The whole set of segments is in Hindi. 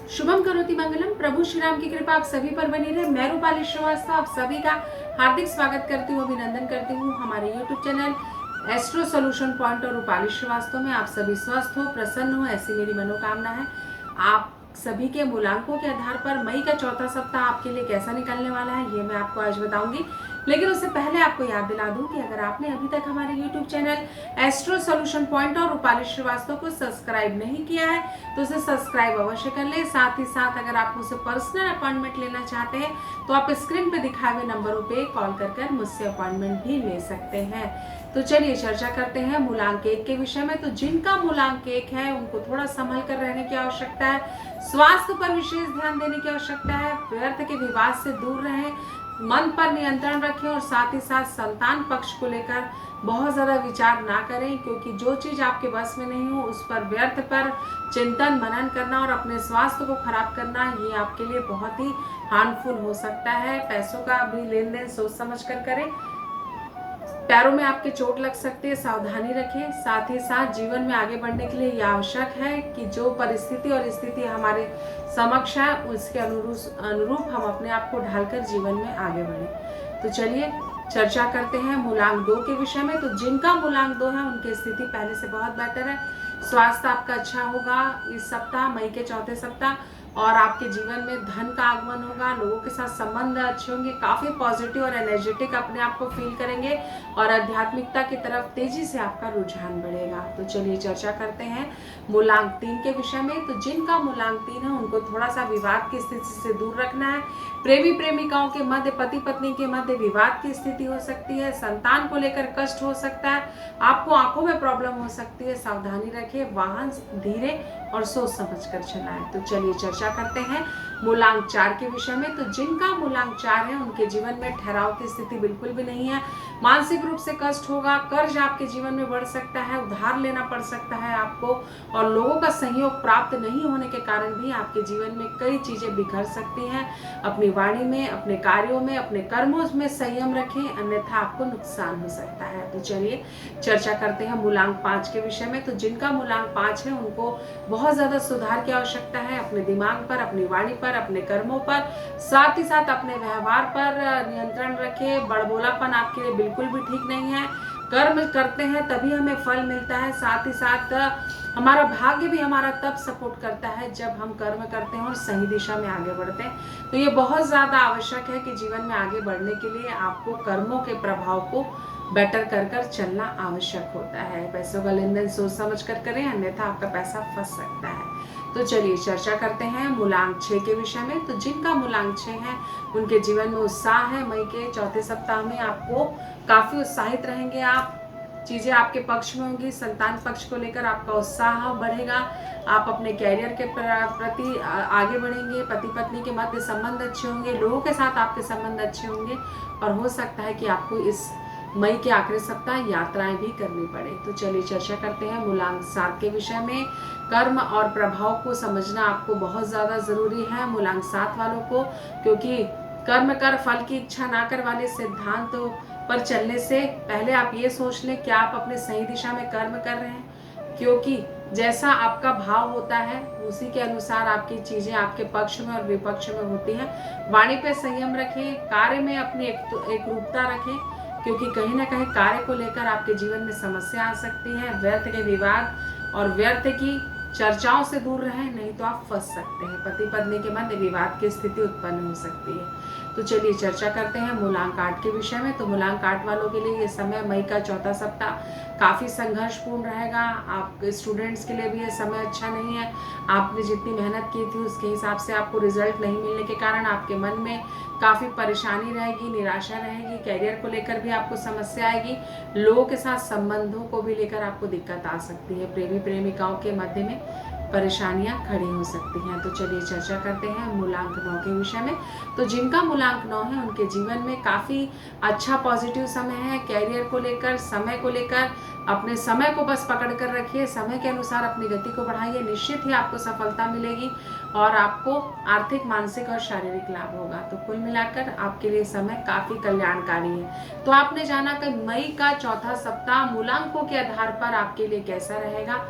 शुभम करोति मंगलम। प्रभु श्री राम की कृपा आप सभी पर बनी रहे। मैं रूपाली श्रीवास्तव आप सभी का हार्दिक स्वागत करती हूँ, अभिनंदन करती हूँ हमारे YouTube channel astro solution point और रूपाली श्रीवास्तव में। आप सभी स्वस्थ हो, प्रसन्न हो, ऐसी मेरी मनोकामना है। आप सभी के मूलांकों के आधार पर मई का चौथा सप्ताह आपके लिए कैसा निकलने वाला है ये मैं आपको आज बताऊंगी। लेकिन उससे पहले आपको याद दिला दूं कि अगर आपने अभी तक हमारे YouTube channel astro solution point और रूपाली श्रीवास्तव को सब्सक्राइब नहीं किया है तो उसे सब्सक्राइब अवश्य कर ले। साथ ही साथ अगर आप मुझसे पर्सनल अपॉइंटमेंट लेना चाहते हैं तो आप स्क्रीन पे दिखाए हुए नंबरों पे कॉल कर मुझसे अपॉइंटमेंट भी ले सकते हैं। तो चलिए चर्चा करते हैं मूलांक 1 के विषय में। तो जिनका मूलांक 1 है उनको थोड़ा संभल कर रहने की आवश्यकता है, स्वास्थ्य पर विशेष ध्यान देने की आवश्यकता है, व्यर्थ के विवाद से दूर रहें, मन पर नियंत्रण रखें और साथ ही साथ संतान पक्ष को लेकर बहुत ज्यादा विचार ना करें, क्योंकि जो चीज आपके बस में नहीं हो उस पर व्यर्थ पर चिंतन मनन करना और अपने स्वास्थ्य को खराब करना ये आपके लिए बहुत ही हार्मफुल हो सकता है। पैसों का भी लेन देन सोच समझ कर करें। पैरों में आपके चोट लग सकती है, सावधानी रखें। साथ ही साथ जीवन में आगे बढ़ने के लिए यह आवश्यक है कि जो परिस्थिति और स्थिति हमारे समक्ष है उसके अनुरूप हम अपने आप को ढालकर जीवन में आगे बढ़ें। तो चलिए चर्चा करते हैं मूलांक 2 के विषय में। तो जिनका मूलांक 2 है उनकी स्थिति पहले से बहुत बेहतर है। स्वास्थ्य आपका अच्छा होगा इस सप्ताह, मई के चौथे सप्ताह, और आपके जीवन में धन का आगमन होगा। लोगों के साथ संबंध अच्छे होंगे, काफी पॉजिटिव और एनर्जेटिक अपने आप को फील करेंगे और आध्यात्मिकता की तरफ तेजी से आपका रुझान बढ़ेगा। तो चलिए चर्चा करते हैं मूलांक 3 के विषय में। तो जिनका मूलांक 3 है उनको थोड़ा सा विवाद की स्थिति से दूर रखना है। प्रेमी प्रेमिकाओं के मध्य, पति पत्नी के मध्य विवाद की स्थिति हो सकती है। संतान को लेकर कष्ट हो सकता है, आपको आंखों में प्रॉब्लम हो सकती है। सावधानी रखें, वाहन धीरे और सोच समझ कर चलाएं। तो चलिए चर्चा करते हैं मूलांक 4 के विषय में। तो जिनका मूलांक 4 है उनके जीवन में ठहराव की स्थिति बिल्कुल भी नहीं है। मानसिक रूप से कष्ट होगा, कर्ज आपके जीवन में बढ़ सकता है, उधार लेना पड़ सकता है आपको, और लोगों का सहयोग प्राप्त नहीं होने के कारण भी आपके जीवन में कई चीजें बिखर सकती हैं। अपनी वाणी में, अपने कार्यों में, अपने कर्मों में संयम रखें, अन्यथा आपको नुकसान हो सकता है। तो चलिए चर्चा करते हैं मूलांक 5 के विषय में। तो जिनका मूलांक 5 है उनको बहुत ज्यादा सुधार की आवश्यकता है, अपने दिमाग पर, अपनी वाणी पर, अपने कर्मों पर, साथ ही साथ अपने व्यवहार पर नियंत्रण रखें। बड़बोलापन आपके लिए बिल्कुल भी ठीक नहीं है। कर्म करते हैं तभी हमें फल मिलता है। साथ ही साथ हमारा भाग्य भी हमारा तब सपोर्ट करता है जब हम कर्म करते हैं और सही दिशा में आगे बढ़ते हैं। तो ये बहुत ज्यादा आवश्यक है कि जीवन में आगे बढ़ने के लिए आपको कर्मों के प्रभाव को बेटर कर चलना आवश्यक होता है। पैसों का लेन देन सोच समझ कर करें, अन्यथा आपका पैसा फंस सकता है। तो चलिए चर्चा करते हैं मूलांक 6 के विषय में। तो जिनका मूलांक 6 है उनके जीवन में उत्साह है। मई के चौथे सप्ताह में आपको काफी उत्साहित रहेंगे आप, चीजें आपके पक्ष में होंगी। संतान पक्ष को लेकर आपका उत्साह बढ़ेगा, आप अपने कैरियर के प्रति आगे बढ़ेंगे। पति पत्नी के मध्य संबंध अच्छे होंगे, लोगों के साथ आपके संबंध अच्छे होंगे और हो सकता है कि आपको इस मई के आखिरी सप्ताह यात्राएं भी करनी पड़े। तो चलिए चर्चा करते हैं मूलांक 7 के विषय में। कर्म और प्रभाव को समझना आपको बहुत ज्यादा जरूरी है मूलांक 7 वालों को, क्योंकि कर्म कर फल की इच्छा ना कर वाले सिद्धांत पर चलने से पहले आप ये सोच लें कि आप अपने सही दिशा में कर्म कर रहे हैं, क्योंकि जैसा आपका भाव होता है उसी के अनुसार आपकी चीजें आपके पक्ष में और विपक्ष में होती हैं। वाणी पे संयम रखें, कार्य में अपनी एक रूपता रखें, क्योंकि कहीं ना कहीं कार्य को लेकर आपके जीवन में समस्या आ सकती है। व्यर्थ के विवाद और व्यर्थ की चर्चाओं से दूर रहें, नहीं तो आप फंस सकते हैं। पति पत्नी के मध्य विवाद की स्थिति उत्पन्न हो सकती है। तो चलिए चर्चा करते हैं मूलांक 8 के विषय में। तो मूलांक 8 वालों के लिए ये समय, मई का चौथा सप्ताह काफी संघर्षपूर्ण रहेगा। आप स्टूडेंट्स के लिए भी ये समय अच्छा नहीं है। आपने जितनी मेहनत की थी उसके हिसाब से आपको रिजल्ट नहीं मिलने के कारण आपके मन में काफी परेशानी रहेगी, निराशा रहेगी। कैरियर को लेकर भी आपको समस्या आएगी। लोगों के साथ संबंधों को भी लेकर आपको दिक्कत आ सकती है। प्रेमी प्रेमिकाओं के मध्य में परेशानियां खड़ी हो सकती हैं। तो चलिए चर्चा करते हैं मूलांक 9 के विषय में। तो जिनका मूलांक 9 है उनके जीवन में काफी अच्छा पॉजिटिव समय है। कैरियर को लेकर, समय को लेकर अपने समय को बस पकड़ कर रखिए, समय के अनुसार अपनी गति को बढ़ाइए, निश्चित ही आपको सफलता मिलेगी और आपको आर्थिक, मानसिक और शारीरिक लाभ होगा। तो कुल मिलाकर आपके लिए समय काफी कल्याणकारी है। तो आपने जाना कि मई का चौथा सप्ताह मूलांकों के आधार पर आपके लिए कैसा रहेगा।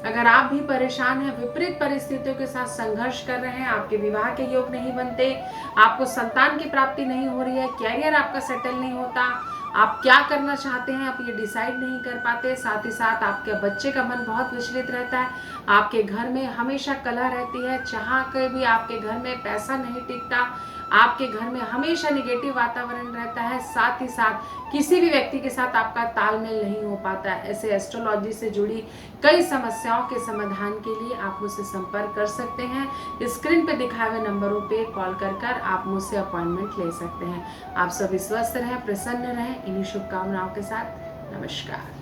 अगर आप भी परेशान हैं, विपरीत परिस्थितियों के साथ संघर्ष कर रहे हैं, आपके विवाह के योग नहीं बनते, आपको संतान की प्राप्ति नहीं हो रही है, कैरियर आपका सेटल नहीं होता, आप क्या करना चाहते हैं आप ये डिसाइड नहीं कर पाते, साथ ही साथ आपके बच्चे का मन बहुत विचलित रहता है, आपके घर में हमेशा कलह रहती है, जहाँ के भी आपके घर में पैसा नहीं टिकता, आपके घर में हमेशा नेगेटिव वातावरण रहता है, साथ ही साथ किसी भी व्यक्ति के साथ आपका तालमेल नहीं हो पाता है। ऐसे एस्ट्रोलॉजी से जुड़ी कई समस्याओं के समाधान के लिए आप मुझसे संपर्क कर सकते हैं। स्क्रीन पे दिखाए हुए नंबरों पे कॉल कर आप मुझसे अपॉइंटमेंट ले सकते हैं। आप सभी स्वस्थ रहें, प्रसन्न रहें, इन्हीं शुभकामनाओं के साथ नमस्कार।